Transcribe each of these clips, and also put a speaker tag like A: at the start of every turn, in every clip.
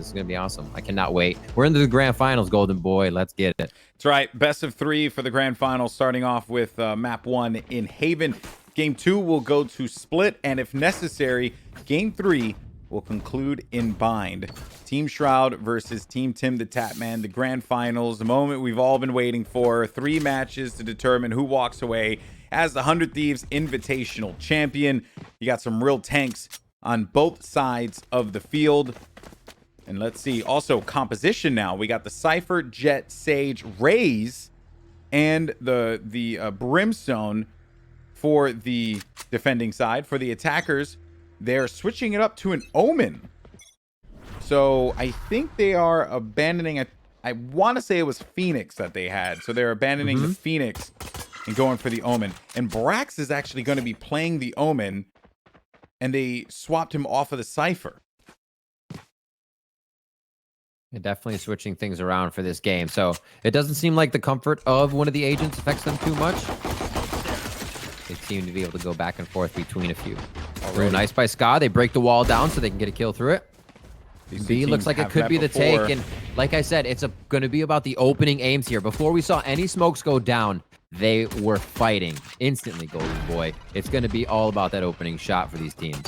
A: This is going to be awesome. I cannot wait. We're into the grand finals, Golden Boy. Let's get it.
B: That's right. Best of 3 for the grand finals, starting off with map 1 in Haven. Game 2 will go to Split, and if necessary, Game 3 will conclude in Bind. Team Shroud versus Team Tim the Tatman, the grand finals, the moment we've all been waiting for. 3 matches to determine who walks away as the 100 Thieves Invitational Champion. You got some real tanks on both sides of the field. And let's see, also composition now. We got the Cypher, Jet, Sage, Raze, and the Brimstone for the defending side. For the attackers, they're switching it up to an Omen. So I think they are abandoning I want to say it was Phoenix that they had. So they're abandoning the Phoenix and going for the Omen. And Brax is actually going to be playing the Omen, and they swapped him off of the Cypher.
A: They're definitely switching things around for this game. So it doesn't seem like the comfort of one of the agents affects them too much. They seem to be able to go back and forth between a few. Real nice by Ska. They break the wall down so they can get a kill through it. B looks like it could be the take. And like I said, it's going to be about the opening aims here. Before we saw any smokes go down, they were fighting instantly, Golden Boy. It's going to be all about that opening shot for these teams.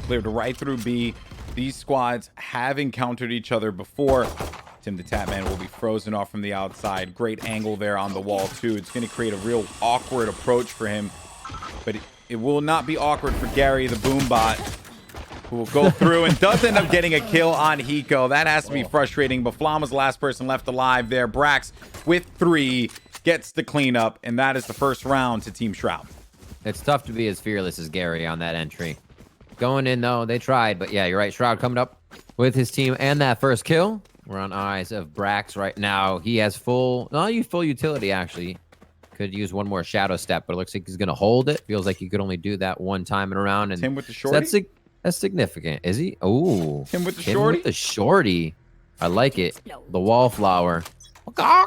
B: Cleared right through B. These squads have encountered each other before. Tim the Tatman will be frozen off from the outside. Great angle there on the wall, too. It's going to create a real awkward approach for him. But it will not be awkward for Gary, the Boombot, who will go through and does end up getting a kill on Hiko. That has to be frustrating, but Flam was the last person left alive there. Brax with 3 gets the cleanup, and that is the first round to Team Shroud.
A: It's tough to be as fearless as Gary on that entry. Going in, though, they tried, but yeah, you're right. Shroud coming up with his team and that first kill. We're on eyes of Brax right now. He has full utility, actually. Could use one more shadow step, but it looks like he's going to hold it. Feels like he could only do that one time in a round. And
B: Tim with the shorty?
A: So that's significant. Is he? Oh.
B: Tim with the
A: Tim
B: shorty?
A: with the shorty. I like it. The wallflower.
B: All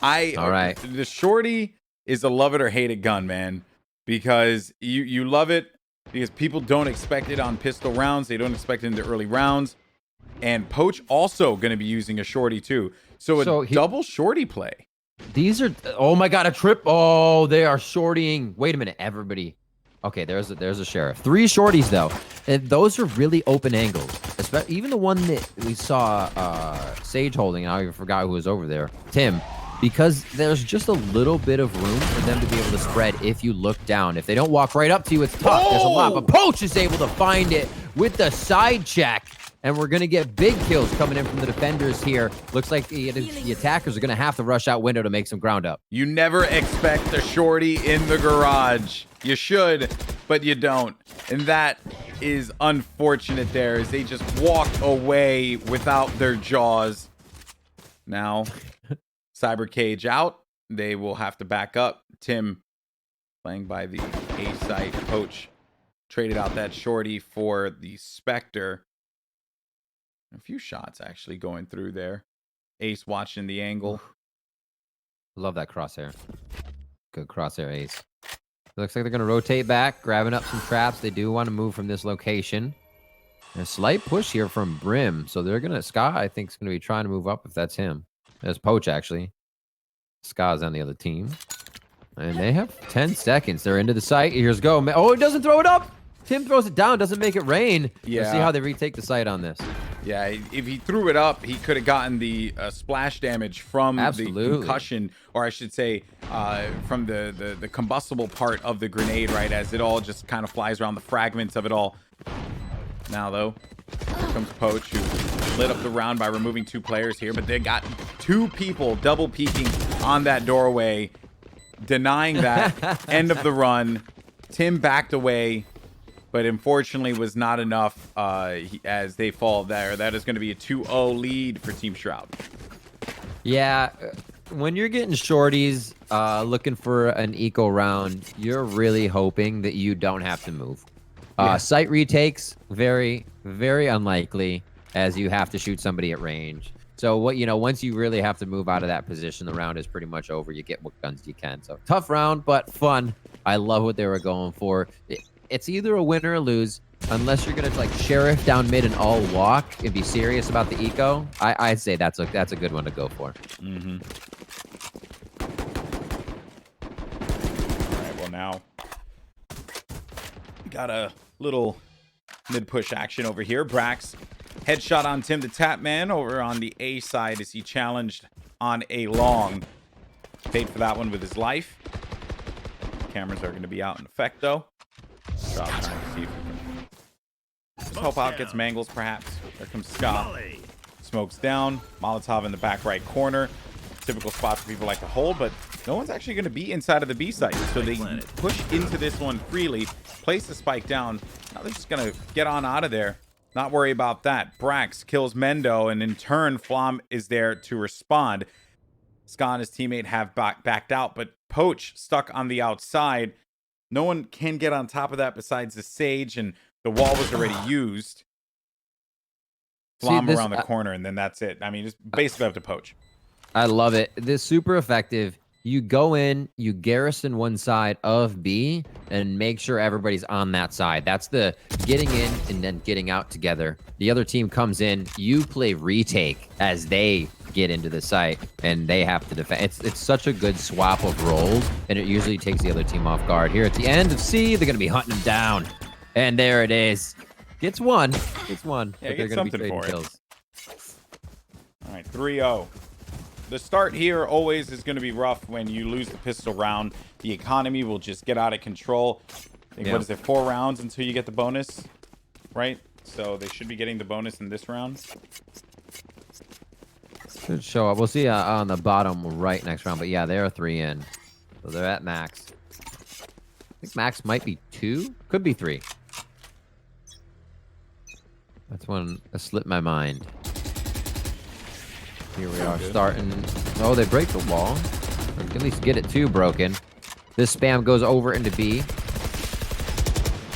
A: right.
B: The shorty is a love it or hate it gun, man. Because you love it because people don't expect it on pistol rounds. They don't expect it in the early rounds. And Poach also going to be using a shorty too. So double shorty play.
A: These are, oh my God, a trip. Oh, they are shortying. Wait a minute, everybody. Okay, there's a sheriff. 3 shorties though. And those are really open angles. Especially, even the one that we saw Sage holding, I even forgot who was over there. Tim. Because there's just a little bit of room for them to be able to spread if you look down. If they don't walk right up to you, it's tough. There's a lot. But Poach is able to find it with the side check. And we're going to get big kills coming in from the defenders here. Looks like the attackers are going to have to rush out window to make some ground up.
B: You never expect the shorty in the garage. You should, but you don't. And that is unfortunate there as they just walked away without their jaws. Now, Cyber Cage out. They will have to back up. Tim playing by the A site. Poach traded out that shorty for the Spectre. A few shots actually going through there. Ace watching the angle.
A: Love that crosshair. Good crosshair, Ace. Looks like they're going to rotate back, grabbing up some traps. They do want to move from this location. And a slight push here from Brim. So they're going to, Ska, I think, is going to be trying to move up if that's him. There's Poach, actually. Ska's on the other team. And they have 10 seconds. They're into the site. Here's go. Oh, it doesn't throw it up. Tim throws it down, doesn't make it rain.
B: Yeah.
A: Let's see how they retake the site on this.
B: Yeah, if he threw it up, he could have gotten the splash damage from the concussion, or I should say, from the combustible part of the grenade, right? As it all just kind of flies around, the fragments of it all. Now, though, here comes Poach, who lit up the round by removing 2 players here, but they got 2 people double peeking on that doorway, denying that. End of the run. Tim backed away, but unfortunately was not enough as they fall there. That is going to be a 2-0 lead for Team Shroud.
A: Yeah, when you're getting shorties looking for an eco round, you're really hoping that you don't have to move. Site retakes, very, very unlikely, as you have to shoot somebody at range. So once you really have to move out of that position, the round is pretty much over. You get what guns you can. So tough round, but fun. I love what they were going for. It's either a win or a lose. unless you're gonna like sheriff down mid and all walk and be serious about the eco, I'd say that's a good one to go for.
B: Mm-hmm. All right, well now we got a little mid-push action over here. Brax headshot on Tim the Tap Man over on the A side as he challenged on a long. Paid for that one with his life. Cameras are going to be out in effect, though. Shroud trying to see if we can just help out, get some angles, perhaps. There comes Ska. Smokes down. Molotov in the back right corner. Typical spot for people like to hold, but no one's actually going to be inside of the B site. So they push into this one freely, place the spike down. Now they're just going to get on out of there. Not worry about that. Brax kills Mendo, and in turn, Flom is there to respond. Ska and his teammate have backed out, but Poach stuck on the outside. No one can get on top of that besides the Sage, and the wall was already used. Flom around the corner, and then that's it. I mean, just basically up to Poach.
A: I love it. This is super effective. You go in, you garrison one side of B, and make sure everybody's on that side. That's the getting in and then getting out together. The other team comes in, you play retake as they get into the site, and they have to defend. It's such a good swap of roles, and it usually takes the other team off guard. Here at the end of C, they're going to be hunting them down. And there it is. Gets one. Gets one.
B: Yeah,
A: but they're going to be trading kills.
B: All right, 3-0. The start here always is going to be rough when you lose the pistol round. The economy will just get out of control. I think, what is it, 4 rounds until you get the bonus, right? So they should be getting the bonus in this round.
A: Should show up. We'll see on the bottom right next round. But yeah, they are 3 in. So they're at max. I think max might be 2. Could be 3. That's one that slipped my mind. Here we are starting. Oh, they break the wall. Or at least get it 2 broken. This spam goes over into B.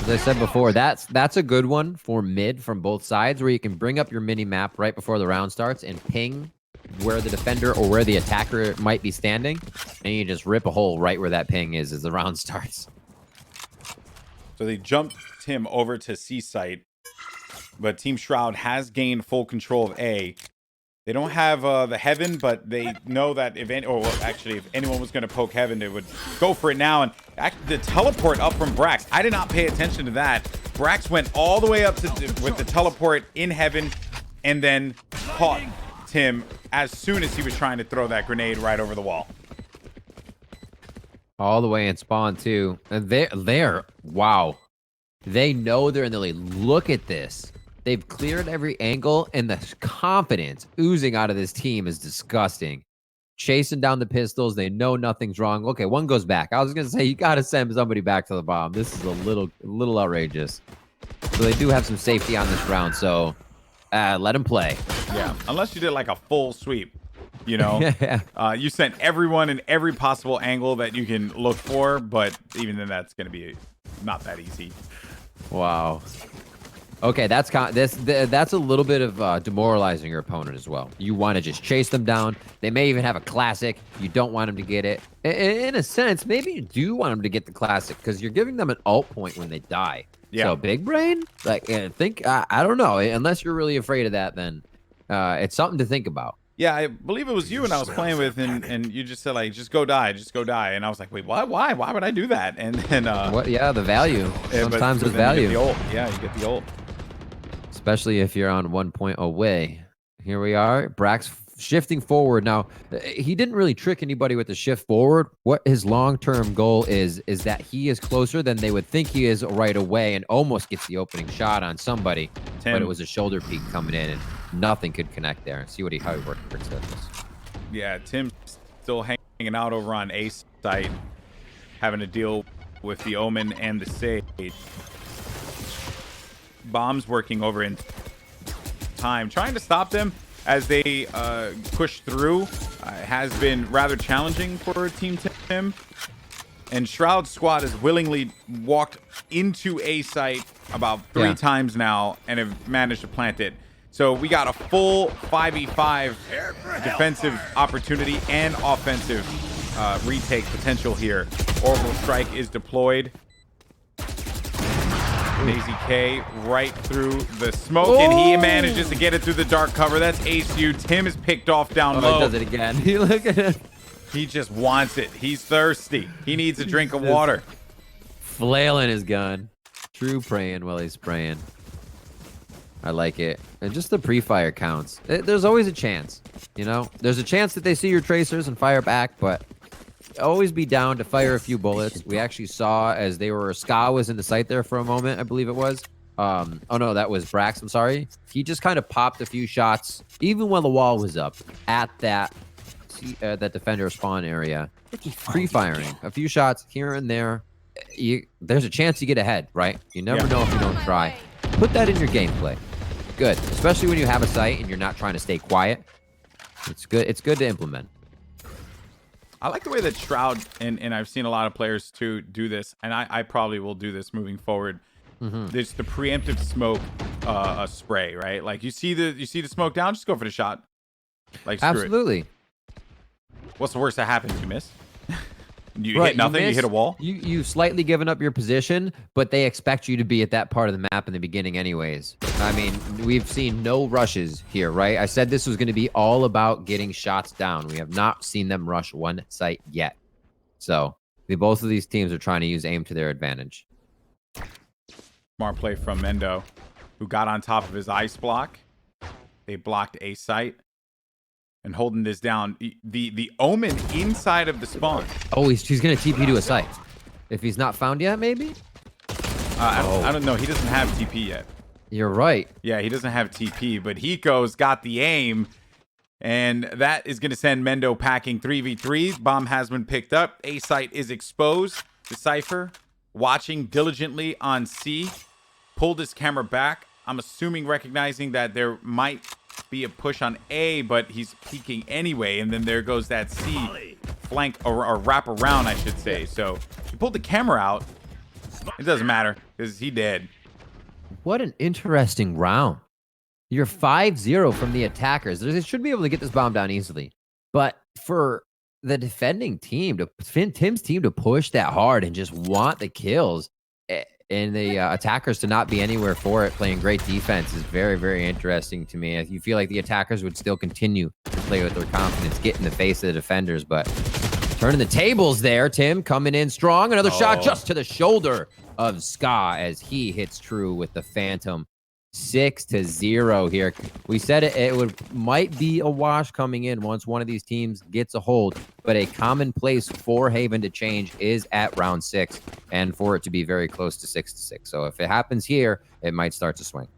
A: As I said before, that's a good one for mid from both sides, where you can bring up your mini map right before the round starts and ping where the defender or where the attacker might be standing, and you just rip a hole right where that ping is as the round starts.
B: So they jumped him over to C site, but Team Shroud has gained full control of A. They don't have the Heaven, but they know that if anyone was going to poke Heaven, they would go for it now. And the teleport up from Brax, I did not pay attention to that. Brax went all the way up to with the teleport in Heaven, and then caught Tim as soon as he was trying to throw that grenade right over the wall.
A: All the way in spawn too. And they're wow. They know they're in the lead. Look at this. They've cleared every angle, and the confidence oozing out of this team is disgusting. Chasing down the pistols. They know nothing's wrong. Okay, one goes back. I was going to say, you got to send somebody back to the bomb. This is a little outrageous. So they do have some safety on this round, so let them play.
B: Yeah, unless you did like a full sweep, you know. You sent everyone in every possible angle that you can look for, but even then that's going to be not that easy.
A: Wow. Okay, that's a little bit of demoralizing your opponent as well. You want to just chase them down. They may even have a classic. You don't want them to get it. In a sense, maybe you do want them to get the classic because you're giving them an ult point when they die. Yeah. So big brain, like I don't know. Unless you're really afraid of that, then it's something to think about.
B: Yeah, I believe it was you and I was playing with, and you just said like, just go die, and I was like, wait, what? Why would I do that? And then
A: what? Yeah, the value. Sometimes there's value.
B: You get the ult. Yeah, you get the ult.
A: Especially if you're on 1 point away. Here we are. Brax shifting forward. Now, he didn't really trick anybody with the shift forward. What his long-term goal is that he is closer than they would think he is right away and almost gets the opening shot on somebody. Tim. But it was a shoulder peek coming in, and nothing could connect there. And see how he worked for this.
B: Yeah, Tim's still hanging out over on A site, having to deal with the Omen and the Sage. Bombs working over in time, trying to stop them as they push through has been rather challenging for Team Tim. And Shroud's squad has willingly walked into A site about 3 times now and have managed to plant it. So we got a full 5v5 defensive opportunity and offensive retake potential here. Orbital strike is deployed. Daisy K right through the smoke, and he manages to get it through the dark cover. That's ACU. Tim is picked off down low.
A: He does it again. Look at him.
B: He just wants it. He's thirsty. He needs a drink of water.
A: Flailing his gun. True praying while he's spraying. I like it. And just the pre-fire counts. There's always a chance, you know? There's a chance that they see your tracers and fire back, but always be down to fire a few bullets. We actually saw as they were... Ska was in the sight there for a moment, I believe it was. Oh, no, that was Brax. I'm sorry. He just kind of popped a few shots, even when the wall was up, at that defender spawn area. Pre-firing. A few shots here and there. There's a chance you get ahead, right? You never know if you don't try. Put that in your gameplay. Good, especially when you have a sight and you're not trying to stay quiet. It's good. It's good to implement.
B: I like the way that Shroud and I've seen a lot of players too do this, and I probably will do this moving forward. There's the preemptive smoke spray, right? Like you see the smoke down, just go for the shot. Like screw
A: Absolutely.
B: it. What's the worst that happens? You miss. You hit nothing. You hit a wall.
A: You've slightly given up your position, but they expect you to be at that part of the map in the beginning anyways. I mean, we've seen no rushes here, right? I said this was going to be all about getting shots down. We have not seen them rush one site yet. So both of these teams are trying to use aim to their advantage.
B: Smart play from Mendo, who got on top of his ice block. They blocked a site. And holding this down, the Omen inside of the spawn.
A: Oh, he's going to TP to a site. If he's not found yet, maybe?
B: I don't know. He doesn't have TP yet.
A: You're right.
B: Yeah, he doesn't have TP, but Hiko's got the aim. And that is going to send Mendo packing 3v3. Bomb has been picked up. A site is exposed. The Cypher watching diligently on C. Pulled his camera back. I'm assuming recognizing that there might be a push on A, but he's peeking anyway, and then there goes that C flank or wrap around, I should say. So he pulled the camera out. It doesn't matter because he dead.
A: What an interesting round. You're 5-0 from the attackers. They should be able to get this bomb down easily, but for the defending team, Tim's team to push that hard and just want the kills, and the attackers to not be anywhere for it, playing great defense is very, very interesting to me. You feel like the attackers would still continue to play with their confidence, get in the face of the defenders, but turning the tables there. Tim coming in strong. Another shot just to the shoulder of Ska as he hits true with the Phantom. 6-0 here. We said it might be a wash coming in once one of these teams gets a hold, but a common place for Haven to change is at round 6, and for it to be very close to 6-6. So if it happens here, it might start to swing.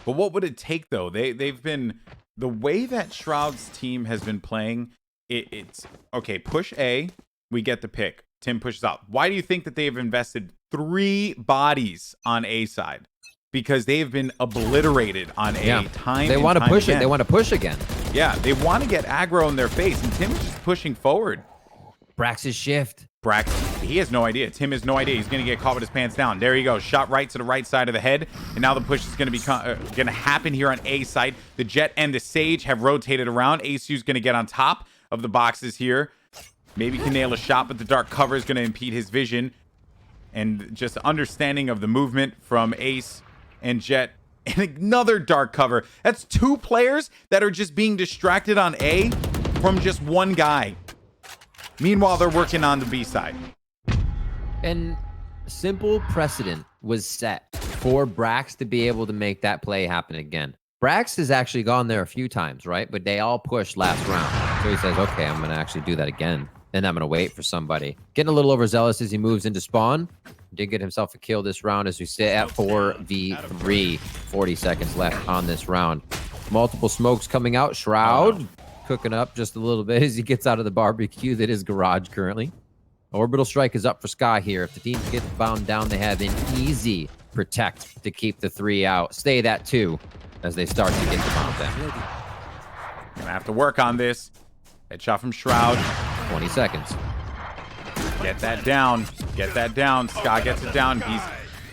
B: But what would it take though? They've been, the way that Shroud's team has been playing, it's okay. Push A, we get the pick. Tim pushes out. Why do you think that they have invested 3 bodies on A side? Because they have been obliterated on A time.
A: They want to push it. They want to push again.
B: Yeah, they want to get aggro in their face, and Tim is just pushing forward.
A: Brax's shift.
B: Brax, he has no idea. Tim has no idea. He's going to get caught with his pants down. There you go. Shot right to the right side of the head, and now the push is going to be going to happen here on A side. The Jet and the Sage have rotated around. ASU's going to get on top of the boxes here. Maybe can nail a shot, but the dark cover is going to impede his vision. And just understanding of the movement from Ace and Jet, and another dark cover. That's 2 players that are just being distracted on A from just one guy. Meanwhile, they're working on the B side.
A: And simple precedent was set for Brax to be able to make that play happen again. Brax has actually gone there a few times, right? But they all pushed last round. So he says, okay, I'm going to actually do that again. Then I'm going to wait for somebody. Getting a little overzealous as he moves into spawn. Did get himself a kill this round as we sit at 4v3. 40 seconds left on this round. Multiple smokes coming out. Shroud cooking up just a little bit as he gets out of the barbecue that is garage currently. Orbital strike is up for Sky here. If the team gets bound down, they have an easy protect to keep the 3 out. Stay that 2 as they start to get the bomb down.
B: Gonna have to work on this. Headshot from Shroud.
A: 20 seconds.
B: Get that down. Get that down. Scott gets it down. He's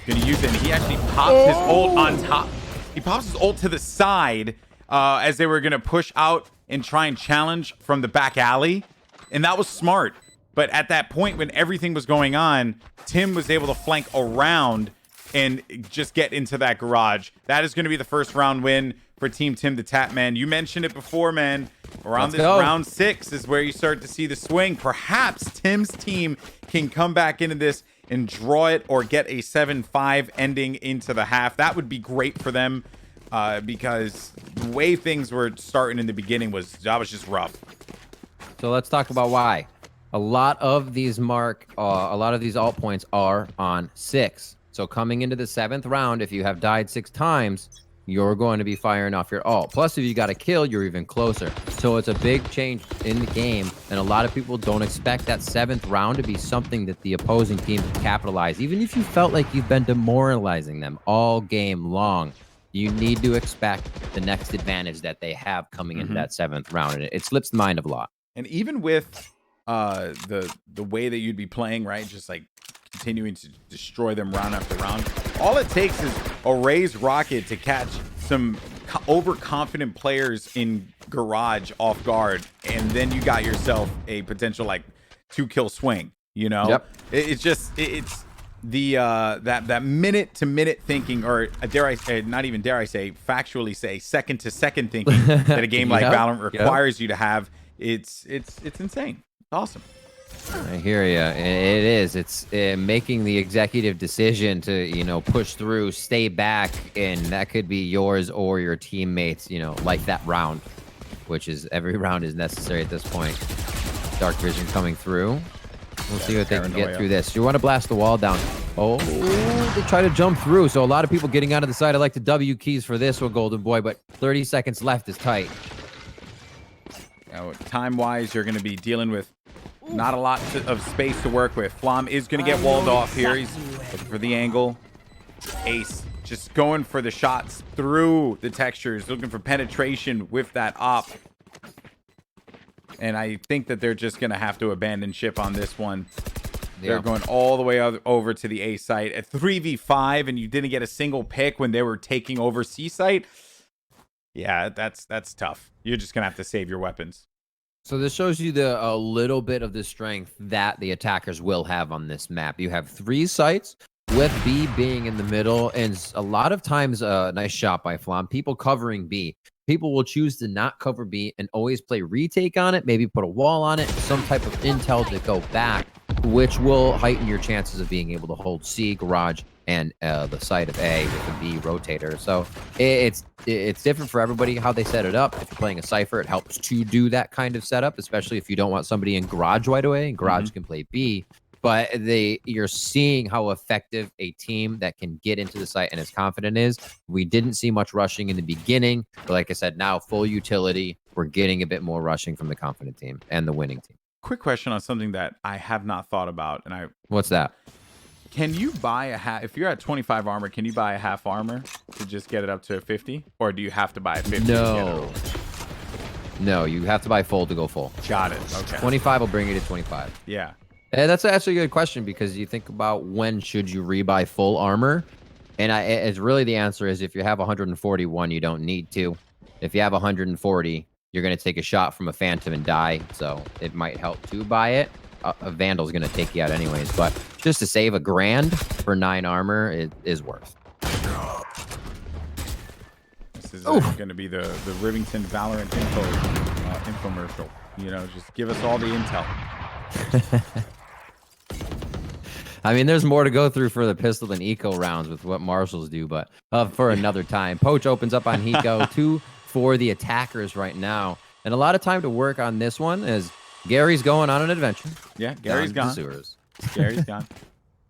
B: going to use it. And he actually pops his ult on top. He pops his ult to the side as they were going to push out and try and challenge from the back alley. And that was smart. But at that point, when everything was going on, Tim was able to flank around and just get into that garage. That is going to be the first round win for Team Tim the Tap Man. You mentioned it before, man. Around this round 6 is where you start to see the swing. Perhaps Tim's team can come back into this and draw it or get a 7-5 ending into the half. That would be great for them because the way things were starting in the beginning was just rough.
A: So let's talk about why. A lot of these alt points are on 6. So coming into the 7th round, if you have died 6 times, you're going to be firing off your alt. Plus, if you got a kill, you're even closer. So it's a big change in the game, and a lot of people don't expect that 7th round to be something that the opposing team can capitalize. Even if you felt like you've been demoralizing them all game long, you need to expect the next advantage that they have coming into that 7th round, and it slips the mind of a lot.
B: And even with the way that you'd be playing, right, just like continuing to destroy them round after round, all it takes is a raised rocket to catch some overconfident players in garage off guard, and then you got yourself a potential like 2-kill swing, you know.
A: Yep.
B: It's the that minute to minute thinking, or dare I say, factually say second to second thinking that a game like Valorant requires you to have. It's insane. It's awesome.
A: I hear you. It is. It's making the executive decision to, push through, stay back, and that could be yours or your teammates, like that round, which is every round is necessary at this point. Dark vision coming through. We'll see what they can get through this. You want to blast the wall down. Oh, they try to jump through. So a lot of people getting out of the side. I like the W keys for this one, Golden Boy, but 30 seconds left is tight.
B: Time-wise, you're going to be dealing with not a lot of space to work with. Flom is going to get walled off here. He's looking for the angle. Ace just going for the shots through the textures, looking for penetration with that op. And I think that they're just going to have to abandon ship on this one. They're going all the way over to the A site at 3v5, and you didn't get a single pick when they were taking over C site. Yeah, that's tough. You're just gonna have to save your weapons.
A: So this shows you a little bit of the strength that the attackers will have on this map. You have 3 sites with B being in the middle, and a lot of times, nice shot by Flom. People covering B. People will choose to not cover B and always play retake on it, maybe put a wall on it, some type of intel to go back, which will heighten your chances of being able to hold C, garage, and the side of A with the B rotator. So it's different for everybody how they set it up. If you're playing a Cypher, it helps to do that kind of setup, especially if you don't want somebody in garage right away, and garage can play B. But you're seeing how effective a team that can get into the site and is confident is. We didn't see much rushing in the beginning, but like I said, now full utility. We're getting a bit more rushing from the confident team and the winning team.
B: Quick question on something that I have not thought about, and
A: what's that?
B: Can you buy a half? If you're at 25 armor, can you buy a half armor to just get it up to 50, or do you have to buy a 50?
A: No, you have to buy full to go full.
B: Got it. Okay.
A: 25 will bring you to 25.
B: Yeah.
A: And that's actually a good question, because you think about when should you rebuy full armor, and it's really the answer is if you have 141, you don't need to. If you have 140, you're going to take a shot from a Phantom and die, so it might help to buy it. A Vandal's going to take you out anyways, but just to save $1,000 for 9 armor, it is worth.
B: This is going to be the Rivington Valorant infomercial. Just give us all the intel.
A: I mean, there's more to go through for the pistol than eco rounds with what marshals do, but for another time. Poach opens up on Hiko, 2 for the attackers right now. And a lot of time to work on this one as Gary's going on an adventure.
B: Yeah, Gary's gone. Gary's gone.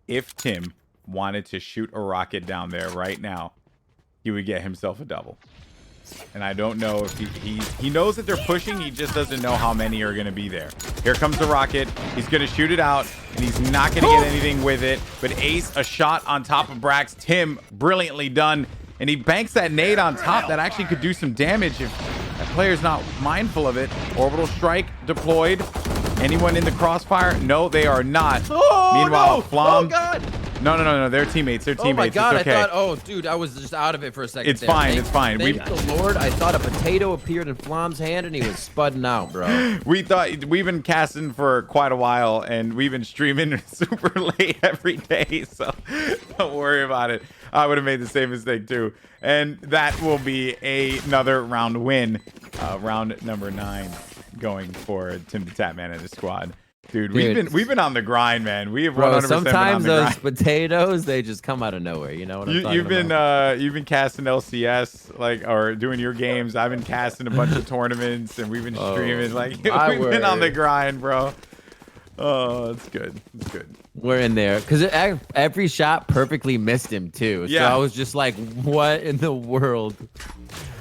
B: If Tim wanted to shoot a rocket down there right now, he would get himself a double. And I don't know if he knows that they're pushing. He just doesn't know how many are going to be there. Here comes the rocket. He's going to shoot it out, and he's not going to get anything with it. But Ace, a shot on top of Brax. Tim, brilliantly done. And he banks that nade on top. That actually could do some damage if that player's not mindful of it. Orbital strike deployed. Anyone in the crossfire? No, they are not. Meanwhile, Flom No. They're teammates. They're teammates.
A: Oh my god!
B: It's okay.
A: I thought. Oh, dude, I was just out of it for a second.
B: It's fine. It's fine.
A: Thank the Lord. I thought a potato appeared in Flom's hand and he was spudding out, bro.
B: We've been casting for quite a while, and we've been streaming super late every day. So don't worry about it. I would have made the same mistake too. And that will be another round win. Round number 9 going for Tim the Tatman and his squad. Dude, we've been on the grind, man. We have 100% been on
A: sometimes
B: the
A: those
B: grind.
A: potatoes, they just come out of nowhere. You know what I'm talking
B: You've
A: about?
B: been casting LCS or doing your games. I've been casting a bunch of tournaments, and we've been streaming. Like we've been on the grind, bro. Oh, it's good. It's good.
A: We're in there because every shot perfectly missed him too.
B: Yeah.
A: So I was just like, what in the world?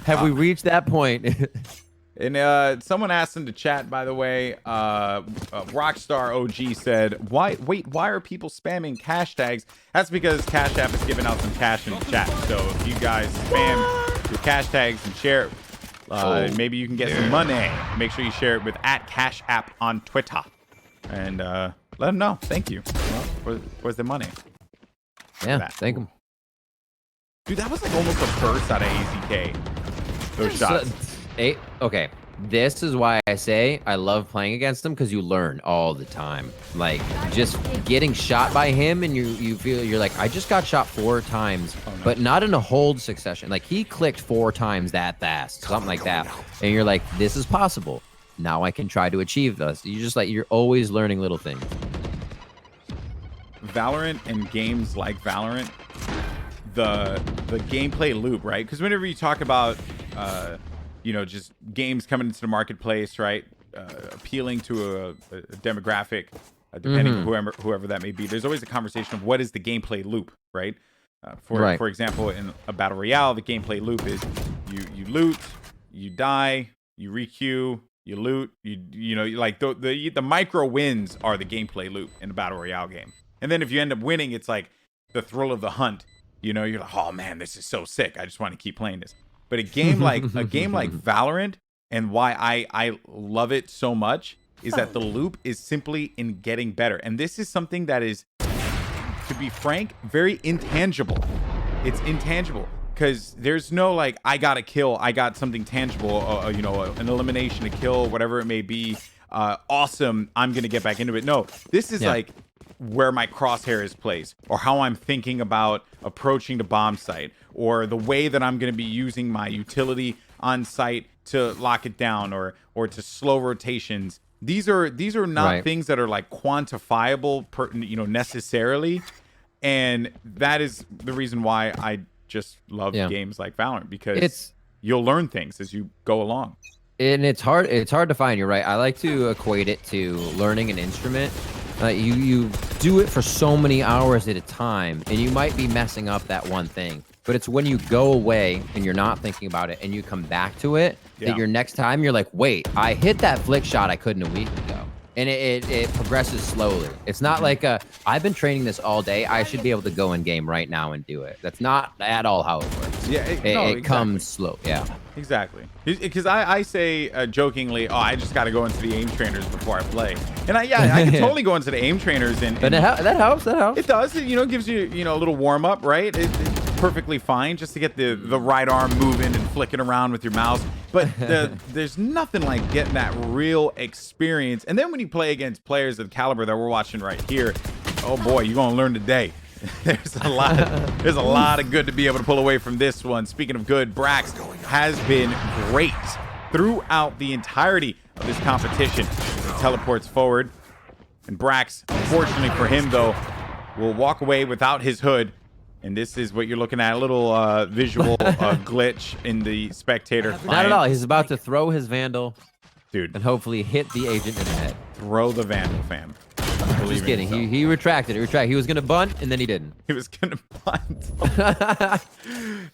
A: Have we reached that point?
B: And someone asked in the chat, by the way, Rockstar OG said, why are people spamming cash tags? That's because Cash App is giving out some cash in the chat. So if you guys spam your cash tags and share it, maybe you can get some money. Make sure you share it with @Cash App on Twitter. And let them know. Thank you. Where's the money?
A: Yeah, thank him.
B: Dude, that was like almost a burst out of AZK. Those shots.
A: Okay, this is why I say I love playing against him, because you learn all the time. Like just getting shot by him, and you feel you're like, I just got shot 4 times, but not in a hold succession. Like he clicked 4 times that fast, something like that, and you're like, this is possible. Now I can try to achieve this. You just like you're always learning little things.
B: Valorant and games like Valorant, the gameplay loop, right? Because whenever you talk about just games coming into the marketplace, right? Appealing to a demographic, depending on whoever that may be. There's always a conversation of what is the gameplay loop, right? For example, in a battle royale, the gameplay loop is you loot, you die, you requeue, you loot, like the micro wins are the gameplay loop in a battle royale game. And then if you end up winning, it's like the thrill of the hunt. You're like, oh man, this is so sick. I just want to keep playing this. But a game like Valorant, and why I love it so much, is that the loop is simply in getting better. And this is something that is, to be frank, very intangible. It's intangible because there's no like, I got a kill, I got something tangible, an elimination, a kill, whatever it may be. Awesome, I'm gonna get back into it. No, this is like where my crosshair is placed, or how I'm thinking about approaching the bomb site, or the way that I'm going to be using my utility on site to lock it down, or to slow rotations. These are not things that are like quantifiable necessarily, and that is the reason why I just love games like Valorant, because you'll learn things as you go along.
A: And it's hard to find. You're right. I like to equate it to learning an instrument. You do it for so many hours at a time, and you might be messing up that one thing. But it's when you go away and you're not thinking about it, and you come back to it, that your next time you're like, wait, I hit that flick shot I couldn't a week ago. And it progresses slowly. It's not like I've been training this all day, I should be able to go in game right now and do it. That's not at all how it works.
B: Yeah,
A: it comes slow. Yeah,
B: exactly. Because I say jokingly, oh, I just got to go into the aim trainers before I play. And I can totally go into the aim trainers,
A: but that helps.
B: It does. It gives you a little warm up, right? It's perfectly fine just to get the right arm moving and flicking around with your mouse. But there's nothing like getting that real experience. And then when you play against players of the caliber that we're watching right here, oh boy, you're gonna learn today. There's a lot of good to be able to pull away from this one. Speaking of good, Brax has been great throughout the entirety of this competition. He teleports forward, and Brax, unfortunately for him though, will walk away without his hood. And this is what you're looking at, a little visual glitch in the spectator.
A: Not at all. He's about to throw his Vandal,
B: dude, and
A: hopefully hit the agent in the head.
B: Throw the Vandal, fam.
A: Just kidding. He retracted. He was going to bunt, and then he didn't.
B: He was going to bunt.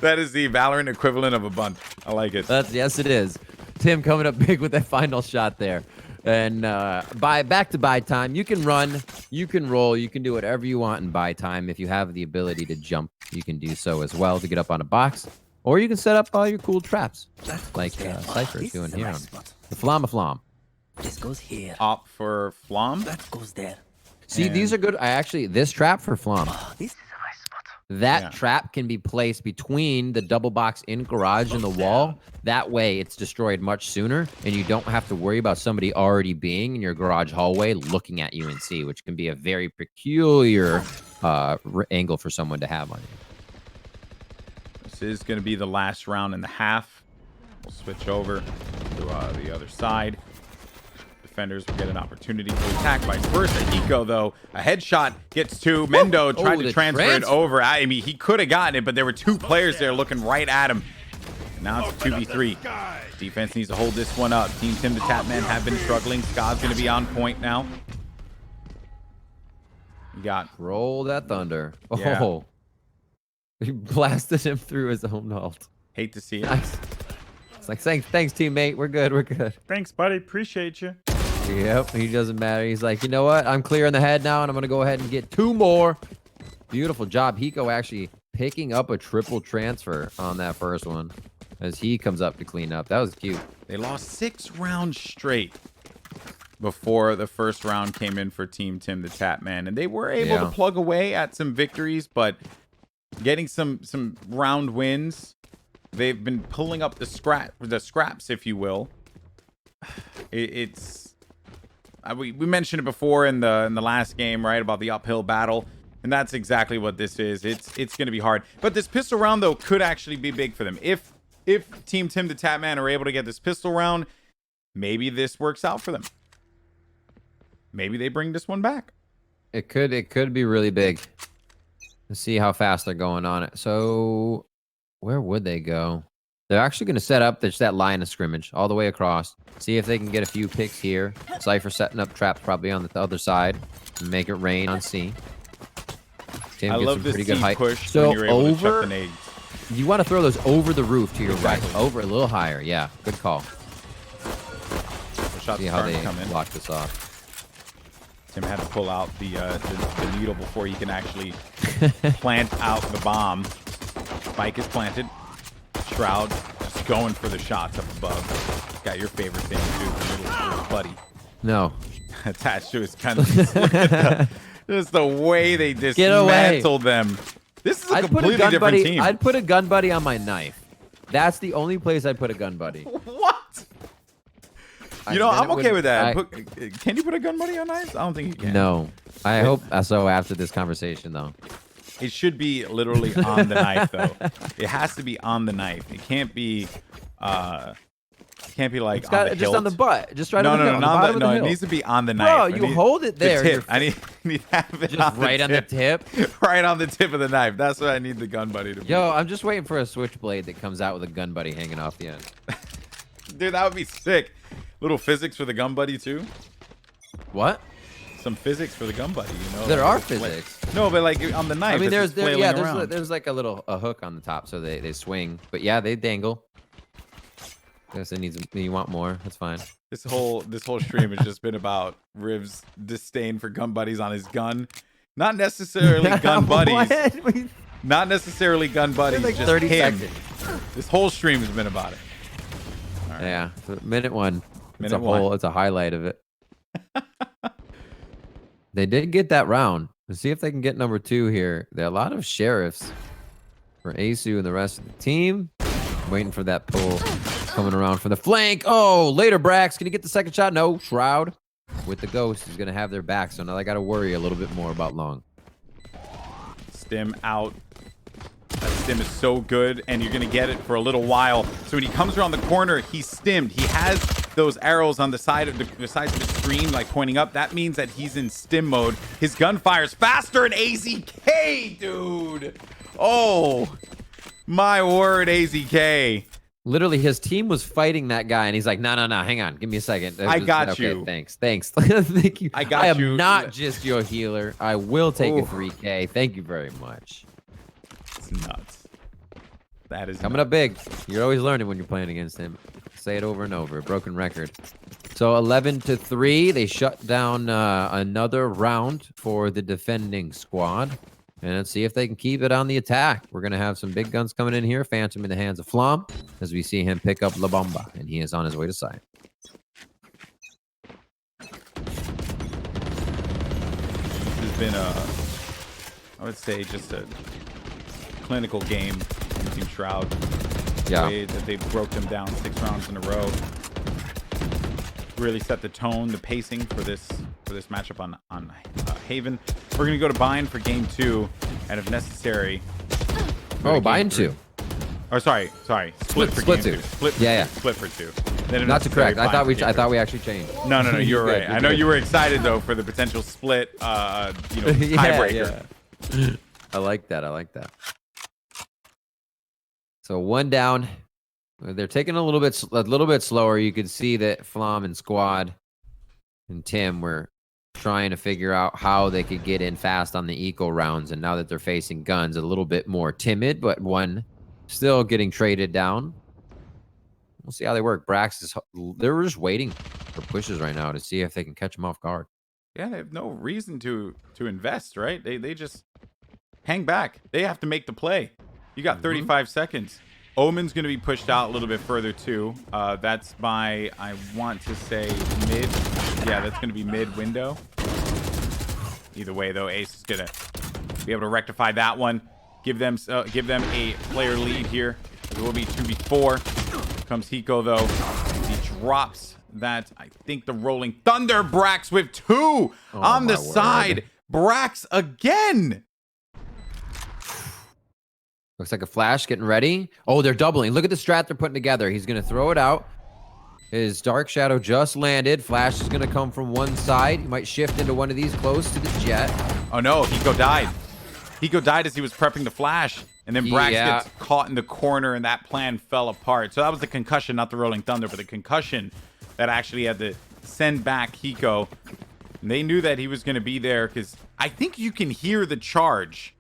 B: That is the Valorant equivalent of a bunt. I like it.
A: Yes, it is. Tim coming up big with that final shot there. And back to buy time. You can run, you can roll, you can do whatever you want in buy time. If you have the ability to jump, you can do so as well to get up on a box. Or you can set up all your cool traps, like Cypher is doing here on the Flom.
C: This goes here.
B: Opt for Flom?
C: That goes there.
A: See, these are good. This trap for Flom.
C: This is a nice spot.
A: That trap can be placed between the double box in garage and the wall. That way it's destroyed much sooner, and you don't have to worry about somebody already being in your garage hallway looking at you and see, which can be a very peculiar angle for someone to have on you.
B: This is going to be the last round and a half. We'll switch over to the other side. Defenders will get an opportunity to attack. Vice versa. Hiko, though, a headshot gets two. Mendo tried to transfer it over. I mean, he could have gotten it, but there were two players there looking right at him. And now it's a 2v3. Defense needs to hold this one up. Team Tim the Tapman have been struggling. Scott's going to be on point now. You got...
A: Roll that thunder.
B: Yeah.
A: Oh. He blasted him through his own ult.
B: Hate to see it.
A: Nice. It's like, thanks, teammate. We're good. We're good.
C: Thanks, buddy. Appreciate you.
A: Yep, he doesn't matter. He's like, you know what? I'm clear in the head now, and I'm going to go ahead and get 2 more. Beautiful job. Hiko actually picking up a triple transfer on that first one as he comes up to clean up. That was cute.
B: They lost 6 rounds straight before the first round came in for Team Tim the Tapman. And they were able to plug away at some victories, but getting some round wins. They've been pulling up the scraps, if you will. We mentioned it before in the last game, right, about the uphill battle, and that's exactly what this is. It's going to be hard, but this pistol round though could actually be big for them. If Team Tim the Tapman are able to get this pistol round, maybe this works out for them. Maybe they bring this one back.
A: It could be really big. Let's see how fast they're going on it. So where would they go? They're actually going to set up that line of scrimmage all the way across. See if they can get a few picks here. Cypher setting up traps probably on the other side. And make it rain on C. Tim
B: I
A: gets
B: love
A: some
B: this
A: pretty good
B: C
A: height.
B: push
A: So
B: when you're able to chuck
A: over,
B: the nades.
A: you want to throw those over the roof to your
B: Exactly.
A: right. Over a little higher. Yeah, good call.
B: The shots
A: See how
B: starting
A: they
B: to come in.
A: lock this off.
B: Tim had to pull out the needle before he can actually plant out the bomb. Spike is planted. Shroud just going for the shots up above. Got your favorite thing to do, little buddy.
A: No.
B: Attached to his gun. Just the way they dismantled them. This is a completely different team.
A: I'd put a gun buddy on my knife. That's the only place I'd put a gun buddy.
B: What? You know, I'm okay with that. Can you put a gun buddy on knives? I don't think you can.
A: No. I hope so after this conversation, though.
B: It should be literally on the knife, though. It has to be on the knife. It can't be like on the
A: just
B: hilt.
A: On the butt. Just right on the hilt.
B: No, it needs to be on the knife.
A: Bro, you hold it there.
B: The tip. I need to have it
A: just right on the tip.
B: Right on the tip of the knife. That's what I need the gun buddy to be.
A: Yo, I'm just waiting for a switchblade that comes out with a gun buddy hanging off the end.
B: Dude, that would be sick. Little physics for the gun buddy, too.
A: What?
B: Some physics for the gun buddy, you know?
A: There are physics.
B: No, but like on the knife.
A: I mean, there's like a hook on the top, so they swing. But yeah, they dangle. Guess it needs. You want more? That's fine.
B: This whole stream has just been about Riv's disdain for gun buddies on his gun. Not necessarily gun buddies. Not necessarily gun buddies.
A: Like
B: just
A: 30
B: him.
A: seconds.
B: This whole stream has been about it. All right.
A: Yeah, minute one. It's
B: Minute
A: a highlight of it. They did get that round. Let's see if they can get number 2 here. There are a lot of sheriffs for Asu and the rest of the team. Waiting for that pull. Coming around from the flank. Oh, later, Brax. Can you get the second shot? No. Shroud with the ghost is going to have their back. So now I got to worry a little bit more about Long.
B: Stim out. That stim is so good, and you're going to get it for a little while. So when he comes around the corner, he's stimmed. He has those arrows on the side of the sides of the screen, like pointing up. That means that he's in stim mode. His gun fires faster, and AZK, dude. Oh, my word, AZK.
A: Literally, his team was fighting that guy, and he's like, no, hang on. Give me a second.
B: I got you.
A: Thanks. Thank you.
B: I got you.
A: I am not just your healer. I will take a 3K. Thank you very much.
B: It's nuts. That is
A: coming up big. You're always learning when you're playing against him. Say it over and over. Broken record. So 11-3. They shut down another round for the defending squad. And let's see if they can keep it on the attack. We're going to have some big guns coming in here. Phantom in the hands of Flom as we see him pick up La Bomba. And he is on his way to side.
B: been I would say just a clinical game from Team Shroud.
A: Yeah.
B: The way that they broke them down 6 rounds in a row. Really set the tone, the pacing for this matchup on Haven. We're gonna go to Bind for game 2, and if necessary.
A: Oh, Bind 2.
B: Oh, sorry. Split for
A: split
B: game 2.
A: 2.
B: Split.
A: Yeah.
B: Split for 2. Then if
A: Not to
B: necessary,
A: correct. I
B: Bind for game
A: thought
B: 2.
A: we actually changed.
B: No, you're right.
A: Good,
B: I know
A: good.
B: you were excited though for the potential split, tiebreaker.
A: Yeah. I like that. So 1 down. They're taking a little bit slower. You could see that Flom and Squad and Tim were trying to figure out how they could get in fast on the eco rounds, and now that they're facing guns, a little bit more timid, but one still getting traded down. We'll see how they work. They're just waiting for pushes right now to see if they can catch them off guard.
B: Yeah, they have no reason to invest, right? They just hang back. They have to make the play. You got 35 seconds. Omen's going to be pushed out a little bit further too. That's by, I want to say, mid. Yeah, that's going to be mid window. Either way, though, Ace is going to be able to rectify that one. Give them a player lead here. It will be 2v4. Comes Hiko, though. He drops that. I think the Rolling Thunder. Brax with 2 on the side. Brax again.
A: Looks like a flash getting ready. Oh, they're doubling. Look at the strat they're putting together. He's going to throw it out. His Dark Shadow just landed. Flash is going to come from one side. He might shift into one of these close to the jet.
B: Oh, no. Hiko died. Hiko died as he was prepping the flash. And then Brax gets caught in the corner, and that plan fell apart. So that was the concussion, not the Rolling Thunder, but the concussion that actually had to send back Hiko. And they knew that he was going to be there because I think you can hear the charge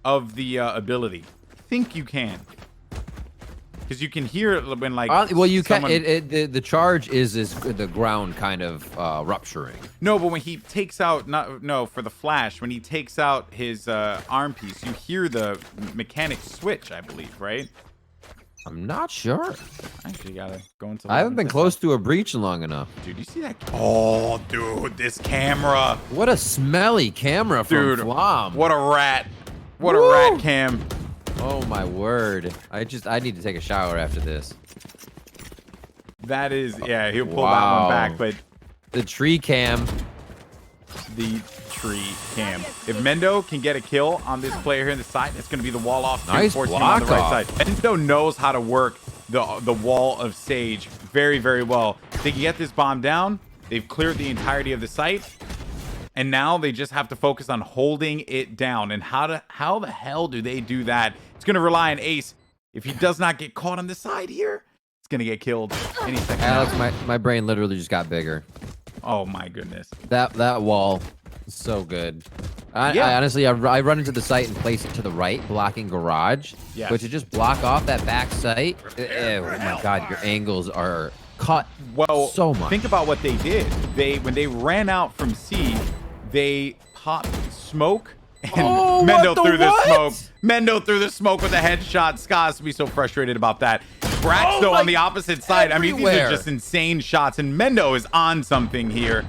B: of the ability. I think you can, because you can hear it when
A: well, you can. The charge is the ground kind of rupturing.
B: No, but when he takes out for the flash, when he takes out his arm piece, you hear the mechanic switch, I believe, right?
A: I'm not sure.
B: I actually gotta go into.
A: I haven't been close to a breach long enough.
B: Dude, you see that? Oh, dude, this camera.
A: What a smelly camera from Flom.
B: What a rat. What a rat cam.
A: Oh my word. I need to take a shower after this.
B: That is, yeah, he'll pull that one back, but
A: the tree cam.
B: The tree cam. If Mendo can get a kill on this player here in the side, it's going to be the wall off.
A: Nice
B: forcing
A: block
B: him on the right
A: off.
B: side. Mendo knows how to work the wall of Sage very, very well. They can get this bomb down. They've cleared the entirety of the site. And now they just have to focus on holding it down. And how the hell do they do that? It's going to rely on Ace. If he does not get caught on the side here, it's going to get killed any second.
A: Alex, my brain literally just got bigger.
B: Oh my goodness.
A: That wall is so good. I honestly, I run into the site and place it to the right, blocking garage.
B: Yes.
A: But to just block off that back site, oh my God, your angles are cut so much.
B: Think about what they did. When they ran out from C, they popped smoke, and Mendo threw the smoke. Mendo threw the smoke with a headshot. Ska's to be so frustrated about that. Brax, though, on the opposite side. I mean, these are just insane shots, and Mendo is on something here.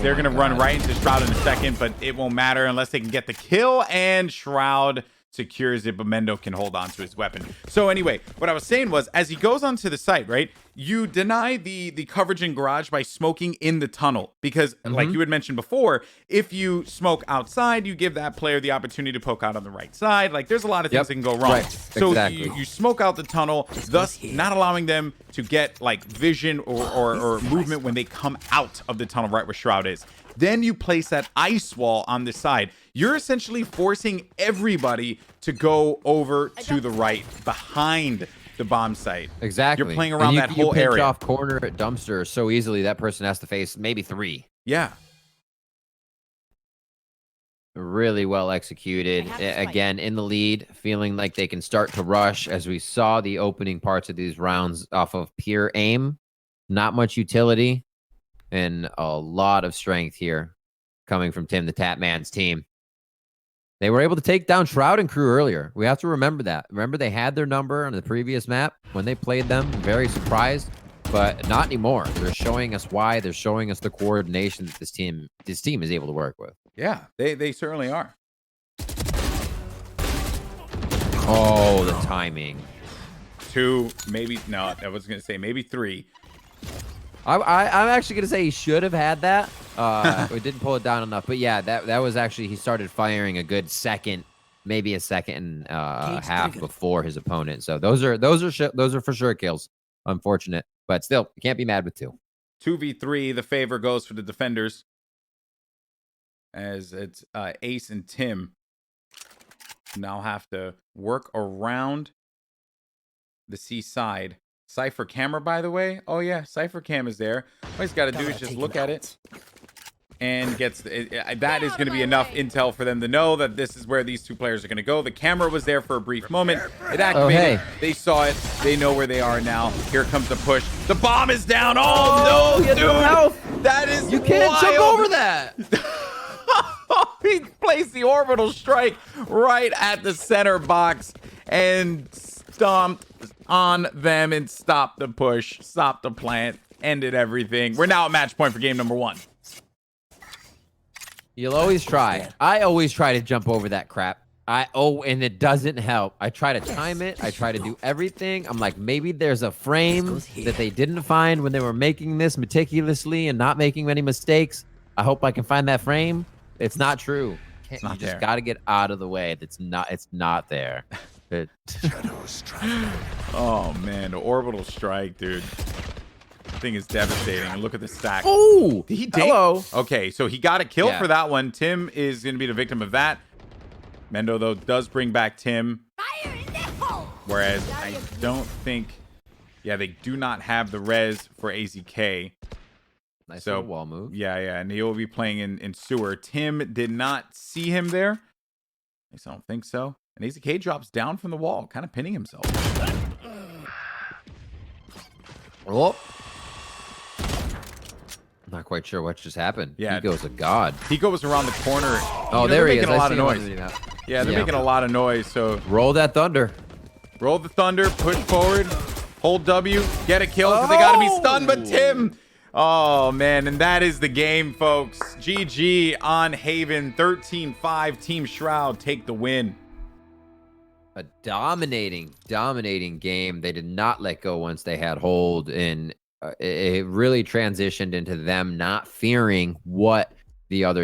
B: They're going to run right into Shroud in a second, but it won't matter unless they can get the kill, and Shroud secures it, but Mendo can hold on to his weapon. So anyway, what I was saying was, as he goes onto the site, right, you deny the coverage in garage by smoking in the tunnel, because like you had mentioned before, if you smoke outside, you give that player the opportunity to poke out on the right side. Like, there's a lot of things that can go wrong.
A: Right.
B: So
A: Exactly.
B: you smoke out the tunnel, thus not allowing them to get like vision or movement when they come out of the tunnel right where Shroud is. Then you place that ice wall on the side. You're essentially forcing everybody to go over to the right behind the bomb site.
A: Exactly.
B: You're playing around that whole
A: you pinch
B: area.
A: off corner at dumpster so easily that person has to face maybe 3.
B: Yeah.
A: Really well executed. Again, in the lead, feeling like they can start to rush, as we saw the opening parts of these rounds off of pure aim. Not much utility, and a lot of strength here coming from Tim the Tap Man's team. They were able to take down Shroud and crew earlier. We have to remember that. Remember, they had their number on the previous map when they played them. Very surprised, but not anymore. They're showing us why. They're showing us the coordination that this team is able to work with.
B: Yeah, they certainly are.
A: Oh, the timing.
B: 2, maybe no. I was gonna say maybe 3.
A: I'm actually gonna say he should have had that. We didn't pull it down enough, but yeah, that was actually he started firing a good second, maybe a second and half before his opponent. So those are for sure kills. Unfortunate, but still, you can't be mad with 2.
B: 2v3. The favor goes for the defenders, as it's Ace and Tim now have to work around the C side. Cypher camera, by the way. Oh yeah, Cypher cam is there. All he's got to do is just look at it, and gets that is going to be enough intel for them to know that this is where these 2 players are going to go. The camera was there for a brief moment. It activated.
A: Hey.
B: They saw it. They know where they are now. Here comes the push. The bomb is down. Oh no, dude! That is
A: You can't
B: wild.
A: jump over that.
B: He placed the orbital strike right at the center box and stomped on them and stopped the push, stopped the plant, ended everything. We're now at match point for game number 1.
A: You'll always try. I always try to jump over that crap. And it doesn't help. I try to time it. I try to do everything. I'm like, maybe there's a frame that they didn't find when they were making this meticulously and not making many mistakes. I hope I can find that frame. It's not true.
B: It's not
A: you
B: there.
A: just got to get out of the way. It's not there.
B: Oh man, the orbital strike, dude. The thing is devastating. And look at the stack.
A: Oh,
B: Did he dink?
A: hello.
B: Okay, so he got a kill
A: Yeah.
B: for that one. Tim is going to be the victim of that. Mendo, though, does bring back Tim. Whereas I don't think... Yeah, they do not have the res for AZK.
A: Nice
B: So,
A: little wall move.
B: Yeah, and he will be playing in sewer. Tim did not see him there. At least I don't think so. And AZK drops down from the wall, kind of pinning himself.
A: Oh. Not quite sure what just happened.
B: Yeah.
A: He goes a god.
B: He goes around the corner.
A: Oh, there
B: they're
A: he is.
B: making a
A: I
B: lot
A: see
B: of
A: him on the
B: noise.
A: video now.
B: Yeah, they're
A: Yeah.
B: making a lot of noise. So
A: Roll that thunder.
B: roll the thunder, push forward, hold W, get a kill because they got to be stunned. But Tim, oh man, and that is the game, folks. GG on Haven, 13-5. Team Shroud take the win.
A: A dominating game. They did not let go once they had hold, and it really transitioned into them not fearing what the other